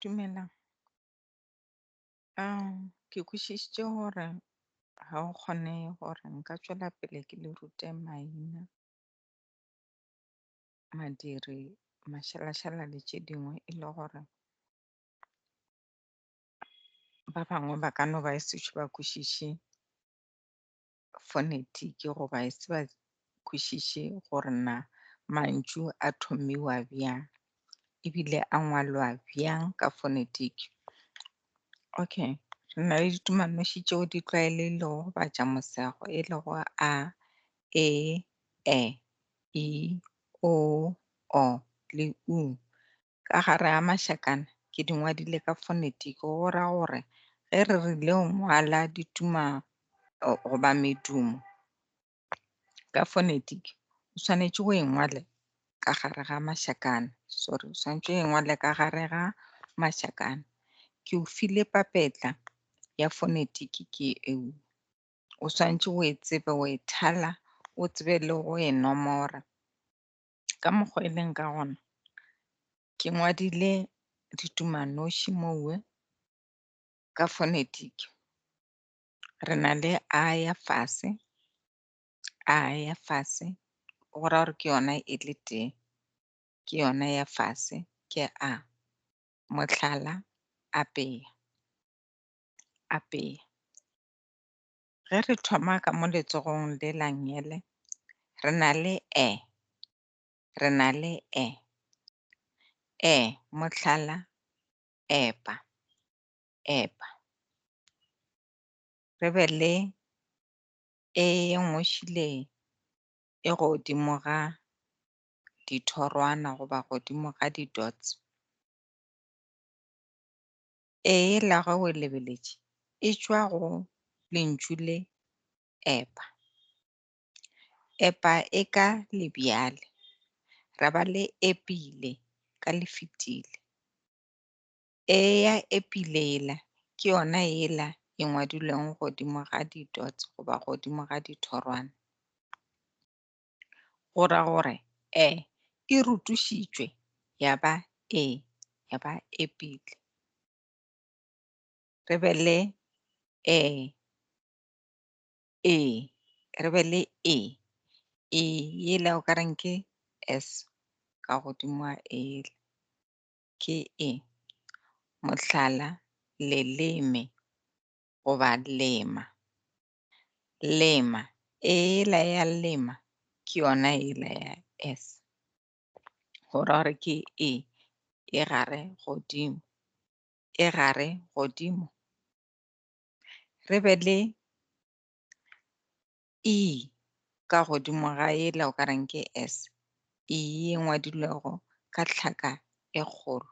Dumelang. Ke kwešišitše gore ga o kgone gore nka tšwela pele ke le rute maina, madiri, mašalašala le tše dingwe e le gore ba bangwe ba ka no ba e sešo ba kwešiše fonetiki goba e se ba kwešiše gore na mantšu a thomiwa bjang ebile a ngwalwa bjang ka fonetiki. Okay, re na le ditumanoši tšeo di tlwaelegilego ba tša mosego e lego a, e, I, O, le U. Ka gare ga mašakana ke di ngwadile ka fonetiki go ra gore ge re rile go ngwala goba medumo ka fonetiki o swanetše go e ngwale ka gare ga mašakana, o swanetše o e ngwale ka gare ga mašakana. Ke o file papetla ya fonetiki ke eo, o swantše o e tsebe, o e thala, o tsebe le go e nomora. Ka mokgwa e leng ka gona ke ngwadile ditumanoši mowe ka fonetiki. Re na le a ya fase, go ra gore ke yona e le tee, ke yona ya fase ke a. Mohlala, apeya. Ge re thoma ka mo letsogong le la ngele, re na le mohlala, epa. Re be le e ngwešile e godimo ga dithorwana goba godimo ga di-dots. La ga o e lebeletše e tšwa go lentšu le epa. Epa e ka lebjale, ra ba le epile ka lefetile. Ya epile ela ke yona ela e ngwadilweng godimo ga di-dots goba godimo ga dithorwana. Go ra gore e rutušitšwe ya ba epile. Re be le ela o ka reng ke S ka godimo a ela ke e. Mohlala, leleme goba lema. Ela ya lema ke yona ela ya S. Go ra gore ke e gare godimo. Re be le I ka godimo ga ela o ka reng ke S. E ngwadilwego ka tlhaka e kgolo.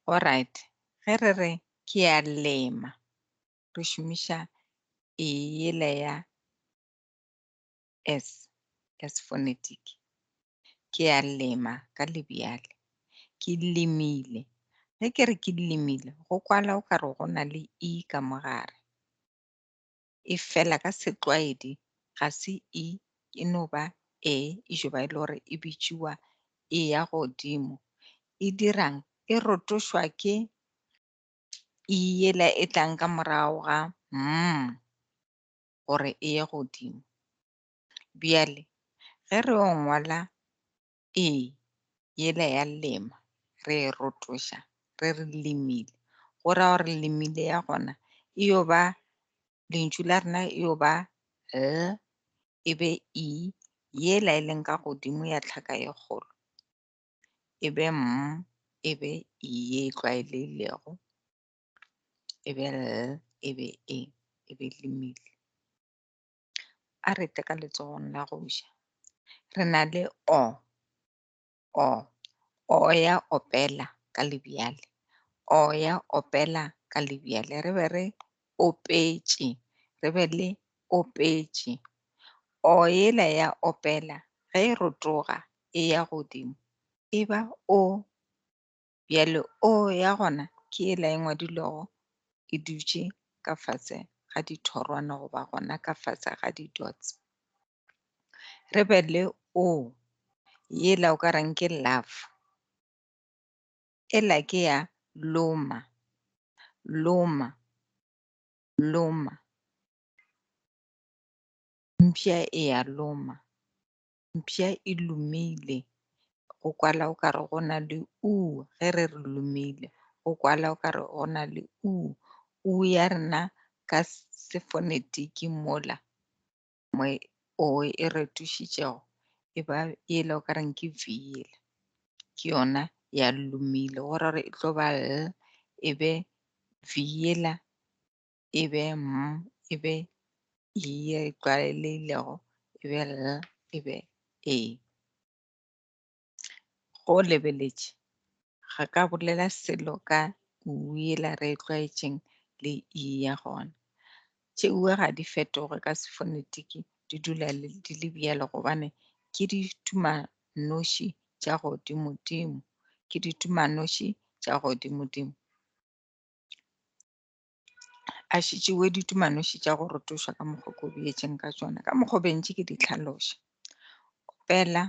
Alright, ge re re ke a lema re šomiša ela ya S fonetiki. Ke a lema ka lebjale. Ke lemile. Ge ke re ke lemile go kwala o kare go na le I ka mogare. E fela ka setlwaedi ga se I, e no ba e jo ba e le gore e bitšiwa e ya godimo. E dirang e rotošwa ke I ela e tlang ka morago ga gore e ye godimo. Bjale ge re o ngwala ela ya lema re e rotoša re re lemile, go ra gore lemile ya gona e yo ba lentšu la rena e yo ba L e be I ela e leng ka godimo ya tlhaka e kgolo e be e be I e tlwaelegilego e be L e be e be lemile. A re tle ka letsogong la go ja. Re na le O ya opela ka lebjale. O ya opela ka lebjale. Re be re opetše. Re be le opetše. O ela ya opela ge e rotoga e ya godimo e ba O. Bjale O ya gona ke ela e ngwadilwego e dutše ka fase ga dithorwana goba gona ka fase ga di-dots. Re be le O ela o ka reng ke love. ela ke ya loma, loma, loma. Mpša e ya loma, mpša e lomile. Go kwala o kare go na le u ge re re lomile, go kwala o kare go na le u. U ya rena ka sefonetiki mola mo o e retušitšego e ba ela o ka reng ke v ela, ke yona ya lomile go ra re e tlo ba l e be v ela e be m e be e e tlwaelegilego e be l e be e. Go lebeletše ga ka bolela selo ka u ela re e tlwaetšeng le e ya gona. Tšeue ga di fetoge ka sefonetiki, di dula di le bjalo gobane ke ditumanoši tša godimo-dimo, ke ditumanoši tša godimo-dimo. A šitšewe ditumanoši tša go rotošwa ka mokgwa ko beetšeng ka tšona, ka mokgwa bentši ke di tlhaloša. Opela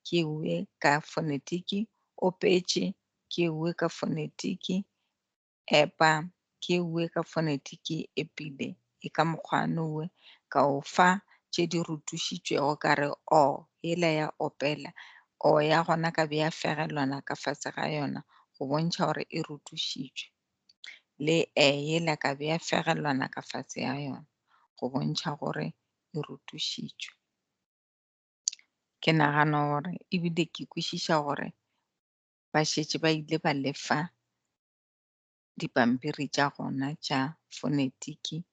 ke eue ka fonetiki, opetše ke eue ka fonetiki, epa ke eue ka fonetiki, epile e ka mokgwa nowe ka o fa tše di rutušitšwego ka re o ela ya opela, o ya gona ka bea fegelwana ka fase ga yona go bontšha gore e rutušitšwe, le ela ka bea fegelwana ka fase ya yona go bontšha gore e rutušitšwe. Ke nagana gore ebile ke kwešiša gore ba šetše ba ile ba lefa dipampiri tša gona tša fonetiki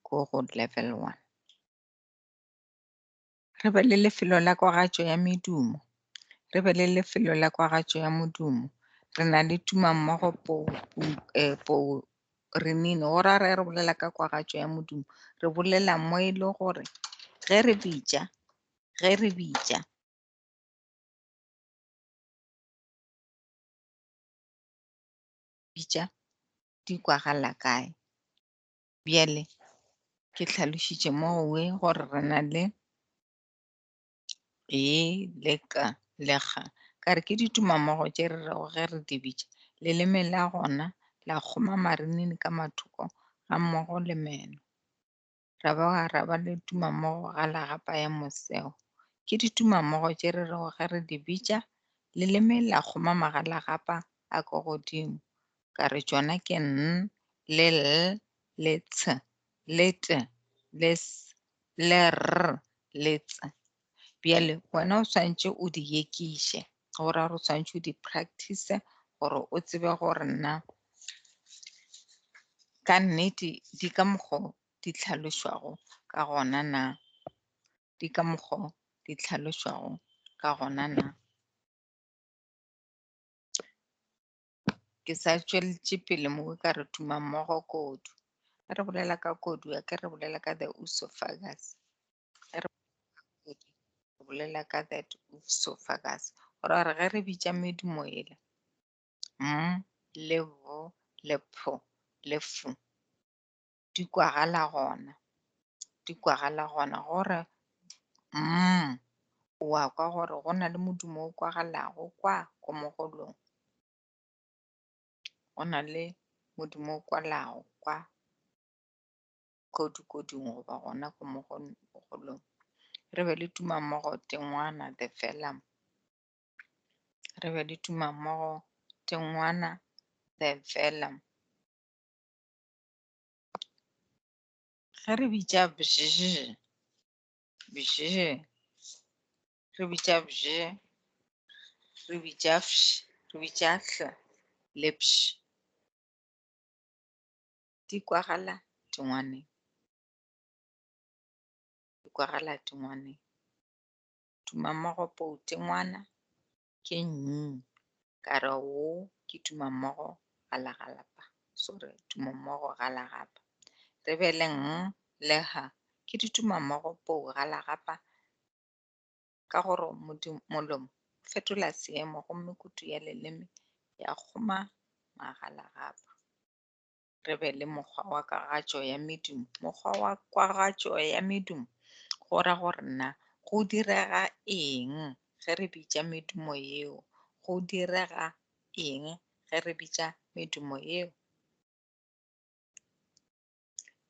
ko go level 1. Re be le lefelo la kwagatšo ya medumo, re be le lefelo la kwagatšo ya modumo. Re na le tumammogo renini go ra re bolela ka kwagatšo ya modumo, re bolela mo e le gore ge re bitša di kwagala kae. Bjale ke tlhalošitše mo we gore re na le e le ka le ga ka re ke ditumammogo tše re rego ge re di bitša, leleme la gona la kgoma marinini ka mathoko ga mmogo le meno. Ra ba le tumammogo ga lagapa ya moseo, ke ditumammogo tše re rego ge re di bitša, leleme la kgoma magalagapa a ko godimo. Ka re tšona ke n, le l, le tsh, le t, le s, le r, le ts. Bjale wena o swantše o di ekiše gore o swantše o di practice gore o tsebe gore na ka nnete di ka mokgwa di tlhalošwago ka gona na, di ka mokgwa di tlhalošwago ka gona na. Ke sa tšweletše pele mo ka re tumammogo kodu, ge re bolela ka kodu ya ke re bolela ka the esophagus, re bolela ka that esophagus gore ge re bitša medumo ele m, le v, le p, le f di kwagala gona gore wa kwa gore go na le modumo o kwagalago kwa ko mogolong, go na le modumo o kwalago kwa kodu-kodung goba gona ko mogolong. Re be le tumammogo tengwana the velum, re be le tumammogo tengwana the velum. Ge re bitša bzz, re bitša bzz, re bitša fš, re bitša hl le pš, di kwagala tengwaneng, di kwagala tengwaneng. Tumammogo poutengwana ke ng, ka re wo ke tumammogo galagalapa, sorry tumammogo galagapa. Re be le ng le h ke ditumammogo pou galagapa ka gore molomo fetola seemo gomme kutu ya leleme ya kgoma magalagapa. Re be le mokgwa wa kwagatšo ya medumo, mokgwa wa kwagatšo ya medumo go ra gore na go direga eng ge re bitša medumo yeo, go direga eng ge re bitša medumo eo?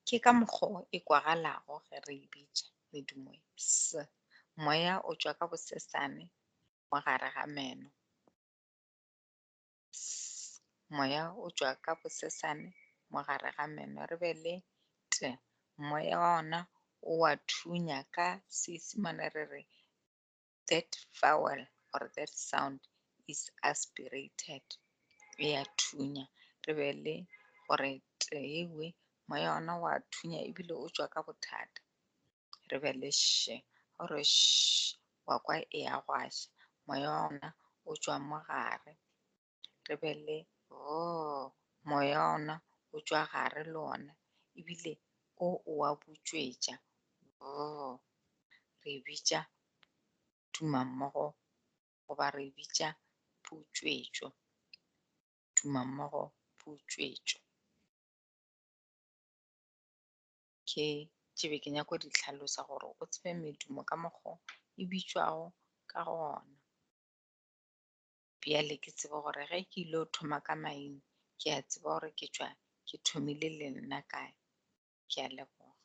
Ke ka mokgwa e kwagalago ge re e bitša medumo e. S, moya o tšwa ka bosesane mo gare ga meno. S, moya o tšwa ka bosesane mo gare ga meno. Re be le T, moya wa ona o wa thunya ka Seesimane re re that vowel or that sound is aspirated, e a thunya. Re be le gore T ewe moya ona wa thunya ebile o tšwa ka bothata. Re be le Sh, gore sh wa kwa e a gwasha, moya wa ona o tšwa mo gare. Re be le moya wa ona o tšwa gare le ona ebile o wa butswetša. Re bitša tumammogo goba re bitša putswetšo, tumammogo putswetšo. Ke be ke nyako di tlhalosa gore o tsebe medumo ka mokgwa e bitšwago ka gona. Bjale ke tseba gore ge ke ile o thoma ka maina ke a tseba gore ke thomile le nna kae. Ke a leboga.